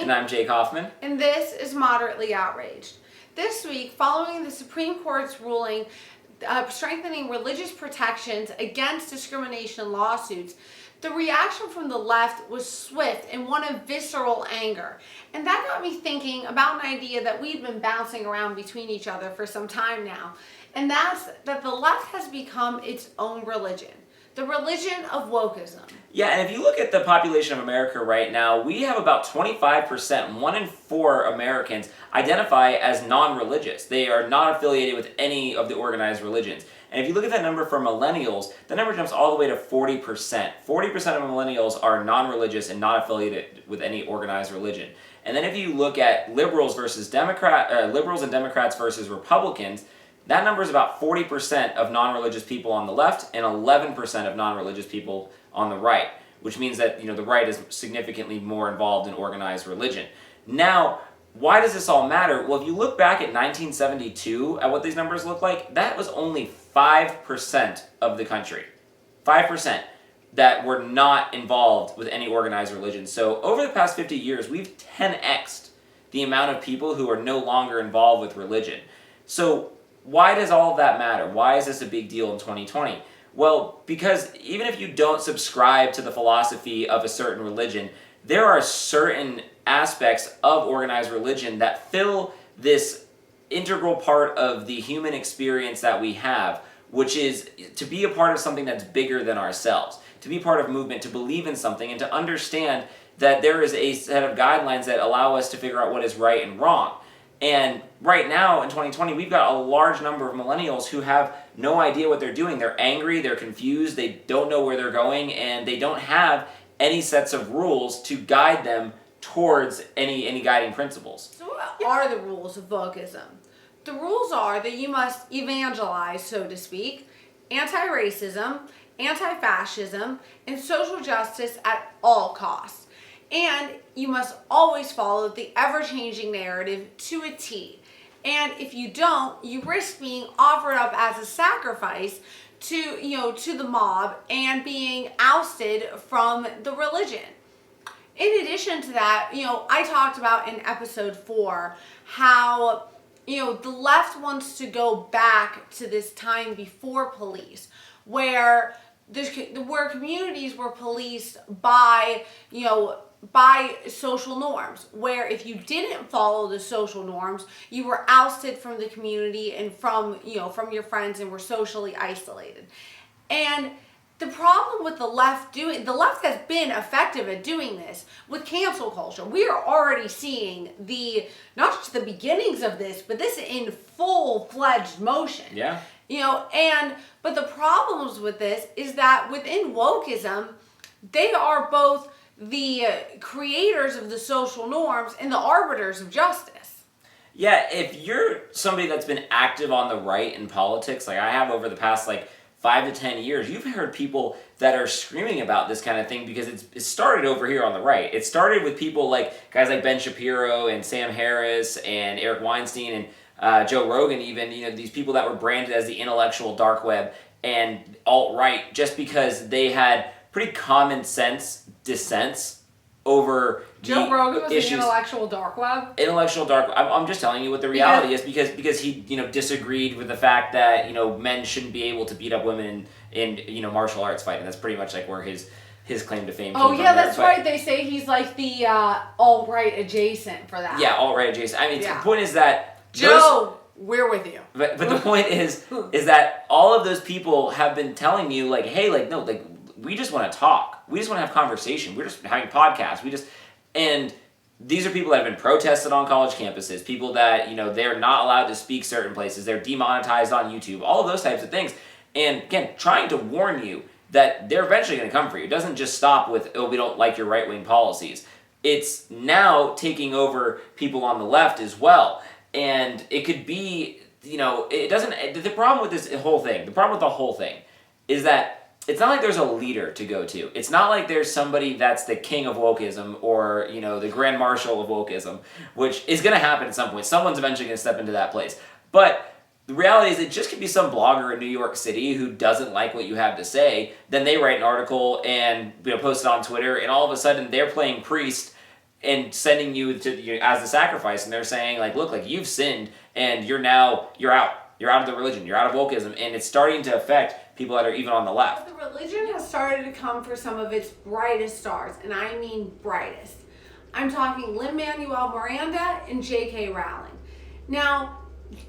And I'm Jake Hoffman. And this is Moderately Outraged. This week, following the Supreme Court's ruling strengthening religious protections against discrimination lawsuits, the reaction from the left was swift and one of visceral anger. And that got me thinking about an idea that we've been bouncing around between each other for some time now. And that's that the left has become its own religion. The religion of wokeism. Yeah, and if you look at the population of America right now, we have about 25%, 1 in 4 Americans identify as non-religious. They are not affiliated with any of the organized religions. And if you look at that number for millennials, the number jumps all the way to 40%. 40% of millennials are non-religious and not affiliated with any organized religion. And then if you look at liberals and Democrats versus Republicans, that number is about 40% of non-religious people on the left and 11% of non-religious people on the right, which means that the right is significantly more involved in organized religion. Now, why does this all matter? Well, if you look back at 1972 at what these numbers look like, that was only 5% of the country. 5% that were not involved with any organized religion. So over the past 50 years, we've 10x'd the amount of people who are no longer involved with religion. So why does all of that matter? Why is this a big deal in 2020? Well, because even if you don't subscribe to the philosophy of a certain religion, there are certain aspects of organized religion that fill this integral part of the human experience that we have, which is to be a part of something that's bigger than ourselves, to be part of movement, to believe in something, and to understand that there is a set of guidelines that allow us to figure out what is right and wrong. And right now, in 2020, we've got a large number of millennials who have no idea what they're doing. They're angry, they're confused, they don't know where they're going, and they don't have any sets of rules to guide them towards any guiding principles. So what are the rules of wokeism? The rules are that you must evangelize, so to speak, anti-racism, anti-fascism, and social justice at all costs. And you must always follow the ever-changing narrative to a T. And if you don't, you risk being offered up as a sacrifice to the mob and being ousted from the religion. In addition to that, I talked about in episode 4 how the left wants to go back to this time before police, where communities were policed by social norms, where if you didn't follow the social norms, you were ousted from the community and from your friends and were socially isolated. And the problem with the left has been effective at doing this with cancel culture. We are already seeing not just the beginnings of this, but this in full-fledged motion. Yeah. But the problems with this is that within wokeism, they are both the creators of the social norms and the arbiters of justice. Yeah, if you're somebody that's been active on the right in politics, like I have over the past 5 to 10 years, you've heard people that are screaming about this kind of thing because it started over here on the right. It started with people like guys like Ben Shapiro and Sam Harris and Eric Weinstein and Joe Rogan even, these people that were branded as the intellectual dark web and alt-right just because they had pretty common sense dissents over Joe Rogan was the intellectual dark web? Intellectual dark web. I'm just telling you what the reality is because he disagreed with the fact that men shouldn't be able to beat up women in martial arts fighting. That's pretty much where his claim to fame came from. Oh yeah, that's right. They say he's like the alt-right adjacent for that. Yeah, alt-right adjacent. I mean, the point is that Joe, we're with you. But the point is that all of those people have been telling you we just want to talk. We just want to have conversation. We're just having podcasts. And these are people that have been protested on college campuses, people that, they're not allowed to speak certain places, they're demonetized on YouTube, all of those types of things. And again, trying to warn you that they're eventually going to come for you. It doesn't just stop with, we don't like your right-wing policies. It's now taking over people on the left as well. And it could be, it doesn't, the problem with the whole thing is that it's not like there's a leader to go to. It's not like there's somebody that's the king of wokeism or, the grand marshal of wokeism, which is going to happen at some point. Someone's eventually going to step into that place. But the reality is it just could be some blogger in New York City who doesn't like what you have to say. Then they write an article and post it on Twitter, and all of a sudden they're playing priest and sending you to as the sacrifice, and they're saying like, look, like you've sinned, and you're out of the religion, you're out of wokeism, and it's starting to affect people that are even on the left. The religion has started to come for some of its brightest stars, and I mean brightest. I'm talking Lin Manuel Miranda and J.K. Rowling. Now,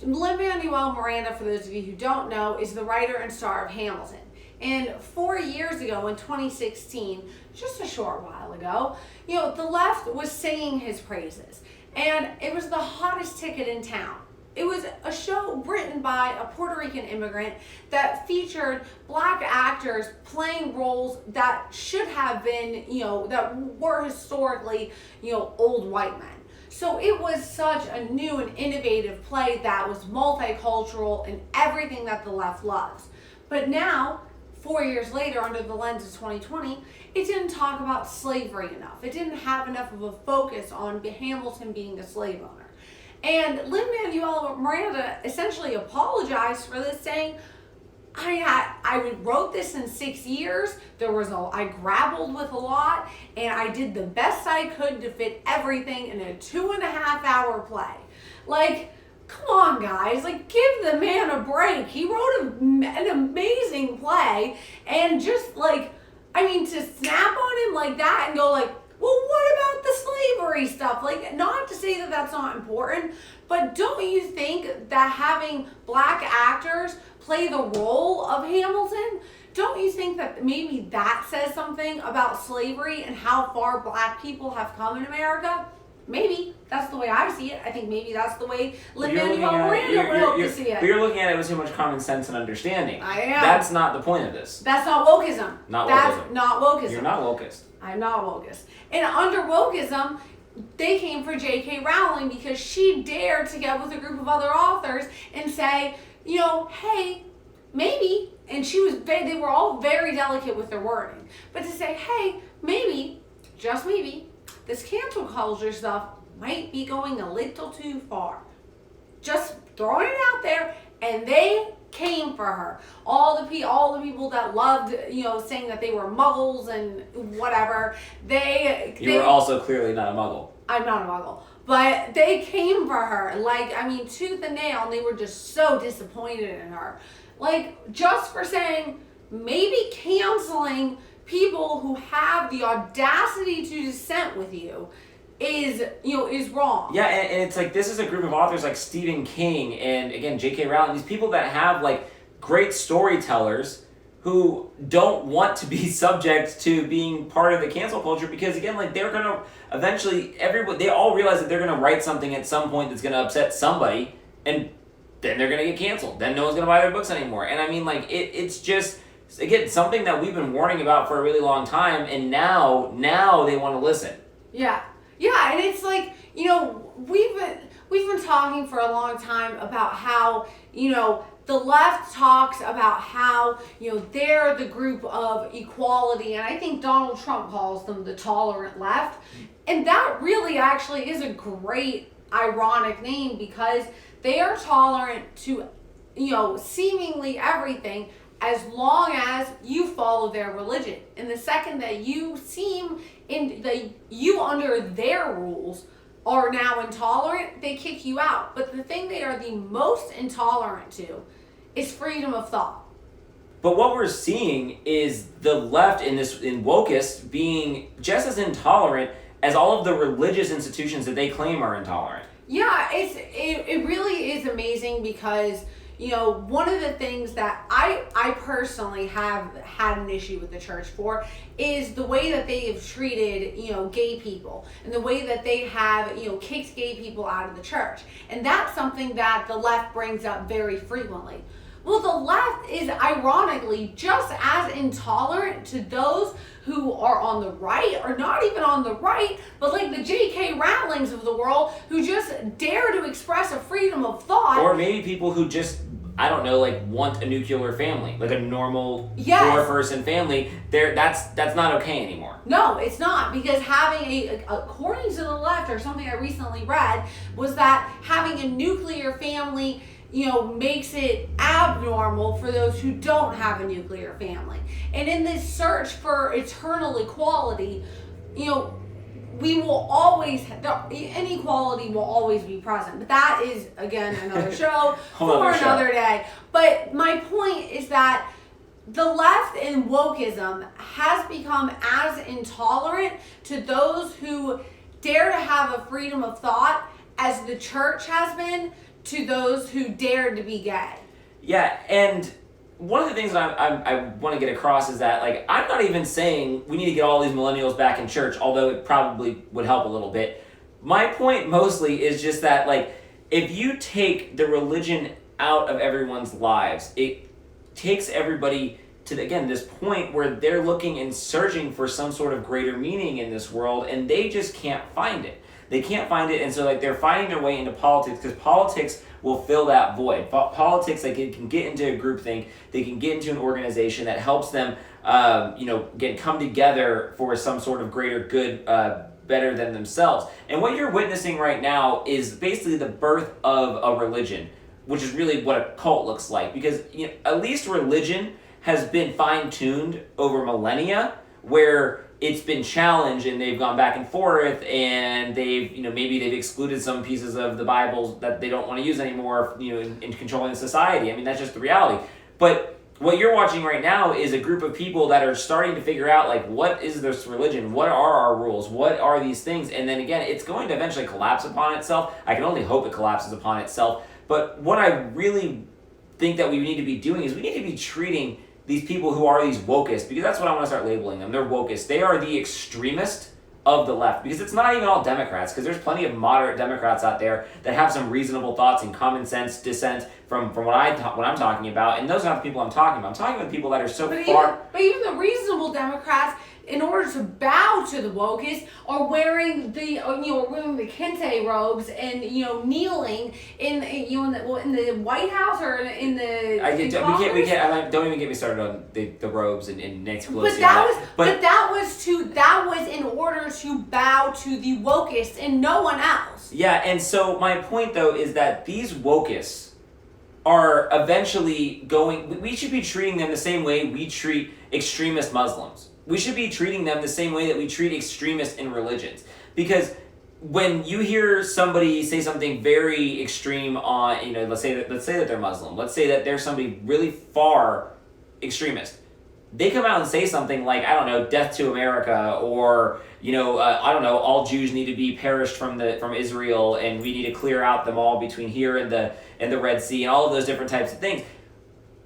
Lin Manuel Miranda, for those of you who don't know, is the writer and star of Hamilton. And 4 years ago, in 2016, just a short while ago, the left was singing his praises. And it was the hottest ticket in town. It was a show written by a Puerto Rican immigrant that featured black actors playing roles that should have been, that were historically, old white men. So it was such a new and innovative play that was multicultural and everything that the left loves. But now, 4 years later, under the lens of 2020, it didn't talk about slavery enough. It didn't have enough of a focus on Hamilton being a slave owner. And Lin Manuel Miranda essentially apologized for this, saying, I wrote this in 6 years. I grappled with a lot, and I did the best I could to fit everything in a 2.5 hour play. Like, come on, guys. Like, give the man a break. He wrote an amazing play, and just to snap on him like that and go like, well, what about the slavery stuff? Like, not to say that that's not important, but don't you think that having black actors play the role of Hamilton, don't you think that maybe that says something about slavery and how far black people have come in America? Maybe. That's the way I see it. I think maybe that's the way Lin Manuel Miranda would hope to see it. But you're looking at it with too much common sense and understanding. I am. That's not the point of this. That's not wokeism. That's wokeism. Not wokeism. You're not wokist. I'm not wokist. And under wokeism, they came for J.K. Rowling because she dared to get with a group of other authors and say, hey, maybe, and they were all very delicate with their wording, but to say, hey, maybe, just maybe, this cancel culture stuff might be going a little too far. Just throwing it out there, and they came for her. All the people that loved, saying that they were muggles and whatever, You were also clearly not a muggle. I'm not a muggle. But they came for her, tooth and nail, and they were just so disappointed in her. Just for saying, maybe canceling people who have the audacity to dissent with you is wrong. Yeah, and it's like, this is a group of authors like Stephen King and, again, J.K. Rowling, these people that have, great storytellers who don't want to be subject to being part of the cancel culture because, again, they're going to eventually, they all realize that they're going to write something at some point that's going to upset somebody, and then they're going to get canceled. Then no one's going to buy their books anymore. And I mean, it's just, again, something that we've been warning about for a really long time, and now they want to listen. Yeah. Yeah, and it's we've been talking for a long time about how, the left talks about how, they're the group of equality, and I think Donald Trump calls them the tolerant left. And that really actually is a great ironic name because they are tolerant to, seemingly everything as long as you follow their religion. And the second that you you under their rules are now intolerant, they kick you out. But the thing they are the most intolerant to is freedom of thought. But what we're seeing is the left in wokists being just as intolerant as all of the religious institutions that they claim are intolerant. Yeah, it really is amazing because, one of the things that I personally have had an issue with the church for is the way that they have treated, gay people and the way that they have, kicked gay people out of the church. And that's something that the left brings up very frequently. Well, the left is ironically just as intolerant to those who are on the right, or not even on the right, but like the J.K. Rowlings of the world who just dare to express a freedom of thought. Or maybe people who just, want a nuclear family, like a normal yes. 4-person family. That's not okay anymore. No, it's not, because having according to the left, or something I recently read, was that having a nuclear family makes it abnormal for those who don't have a nuclear family. And in this search for eternal equality, we will always, inequality will always be present. But that is, again, another show for another day. But my point is that the left in wokeism has become as intolerant to those who dare to have a freedom of thought as the church has been to those who dared to be gay. Yeah, and one of the things that I want to get across is that, like, I'm not even saying we need to get all these millennials back in church, although it probably would help a little bit. My point mostly is just that, like, if you take the religion out of everyone's lives, it takes everybody to, again, this point where they're looking and searching for some sort of greater meaning in this world, and they just can't find it. They can't find it, and so, like, they're finding their way into politics, because politics will fill that void. Politics, like, it can get into a groupthink, they can get into an organization that helps them, come together for some sort of greater good, better than themselves. And what you're witnessing right now is basically the birth of a religion, which is really what a cult looks like, because at least religion has been fine-tuned over millennia, where it's been challenged and they've gone back and forth, and they've, maybe they've excluded some pieces of the Bible that they don't want to use anymore, in controlling the society. I mean, that's just the reality. But what you're watching right now is a group of people that are starting to figure out, like, what is this religion? What are our rules? What are these things? And then again, it's going to eventually collapse upon itself. I can only hope it collapses upon itself. But what I really think that we need to be doing is we need to be treating these people who are these wokists, because that's what I want to start labeling them. They're wokists. They are the extremist of the left, because it's not even all Democrats, because there's plenty of moderate Democrats out there that have some reasonable thoughts and common sense dissent from what I'm talking about, and those are not the people I'm talking about. I'm talking about people that are so far... But even the reasonable Democrats, in order to bow to the wokists, are wearing the kente robes and kneeling in the White House or in the don't even get me started on the robes and Nancy Pelosi. But that was in order to bow to the wokists and no one else. Yeah, and so my point though is that these wokists are eventually going... We should be treating them the same way we treat extremist Muslims. We should be treating them the same way that we treat extremists in religions. Because when you hear somebody say something very extreme on, let's say that they're Muslim, let's say that they're somebody really far extremist, they come out and say something like, I don't know, death to America, or I don't know, all Jews need to be perished from Israel, and we need to clear out them all between here and the Red Sea, and all of those different types of things.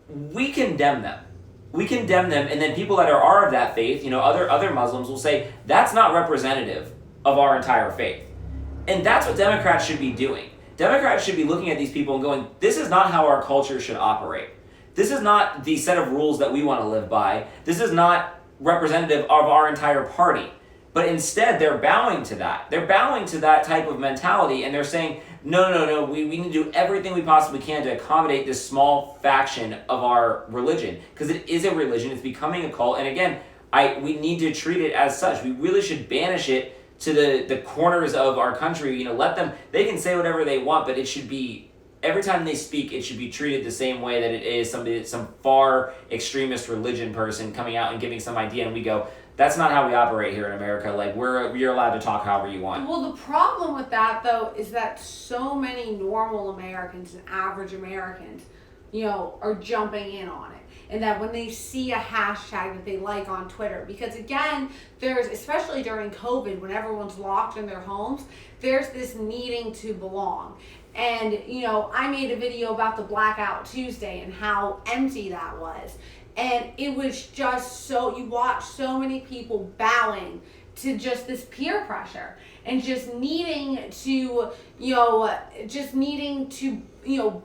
We condemn them. And then people that are of that faith, other Muslims will say, that's not representative of our entire faith. And that's what Democrats should be doing. Democrats should be looking at these people and going, this is not how our culture should operate. This is not the set of rules that we want to live by. This is not representative of our entire party. But instead, they're bowing to that. They're bowing to that type of mentality, and they're saying, no, we need to do everything we possibly can to accommodate this small faction of our religion. Because it is a religion, it's becoming a cult, and again, we need to treat it as such. We really should banish it to the corners of our country. Let them, they can say whatever they want, but it should be, every time they speak, it should be treated the same way that it is some far extremist religion person coming out and giving some idea, and we go, that's not how we operate here in America. Like, you're allowed to talk however you want. Well, the problem with that, though, is that so many normal Americans and average Americans, are jumping in on it. And that when they see a hashtag that they like on Twitter, because again, there's, especially during COVID, when everyone's locked in their homes, there's this needing to belong. And, I made a video about the Blackout Tuesday and how empty that was. And it was just you watch so many people bowing to just this peer pressure and just needing to,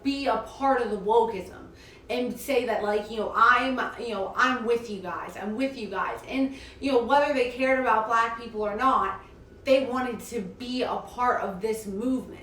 be a part of the wokeism and say that, like, I'm with you guys. And, whether they cared about black people or not, they wanted to be a part of this movement.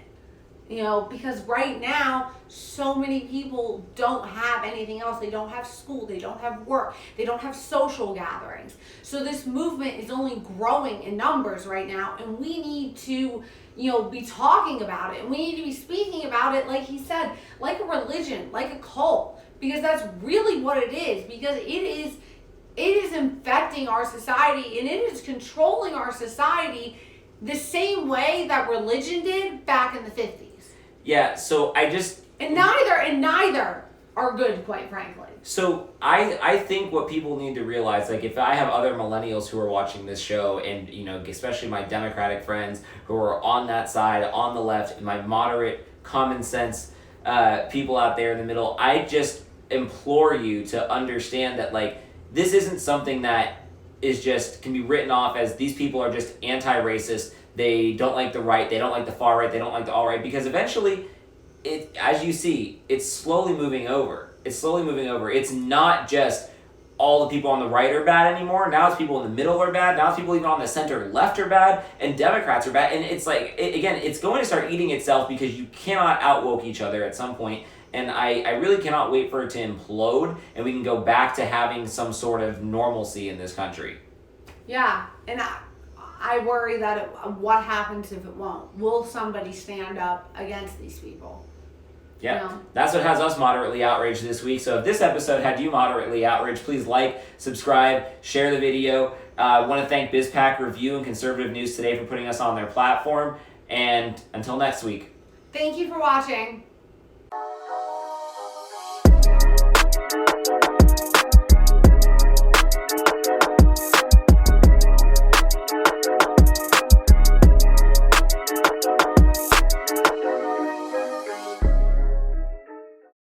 Because right now, so many people don't have anything else. They don't have school, they don't have work, they don't have social gatherings. So this movement is only growing in numbers right now, and we need to, be talking about it. And we need to be speaking about it, like he said, like a religion, like a cult, because that's really what it is, because it is infecting our society, and it is controlling our society the same way that religion did back in the 50s. Yeah, so And neither are good, quite frankly. So I think what people need to realize, like if I have other millennials who are watching this show, and especially my Democratic friends who are on that side, on the left, my moderate, common sense people out there in the middle, I just implore you to understand that like this isn't something that can be written off as these people are just anti-racist, they don't like the right, they don't like the far right, they don't like the alt right, because eventually as you see, it's slowly moving over. It's not just all the people on the right are bad anymore. Now it's people in the middle are bad. Now it's people even on the center left are bad. And Democrats are bad. And it's like, again, it's going to start eating itself because you cannot out-woke each other at some point. And I really cannot wait for it to implode and we can go back to having some sort of normalcy in this country. Yeah, and I worry that what happens if it won't? Will somebody stand up against these people? Yeah, that's what has us moderately outraged this week. So if this episode had you moderately outraged, please like, subscribe, share the video. I want to thank BizPack Review and Conservative News Today for putting us on their platform. And until next week. Thank you for watching.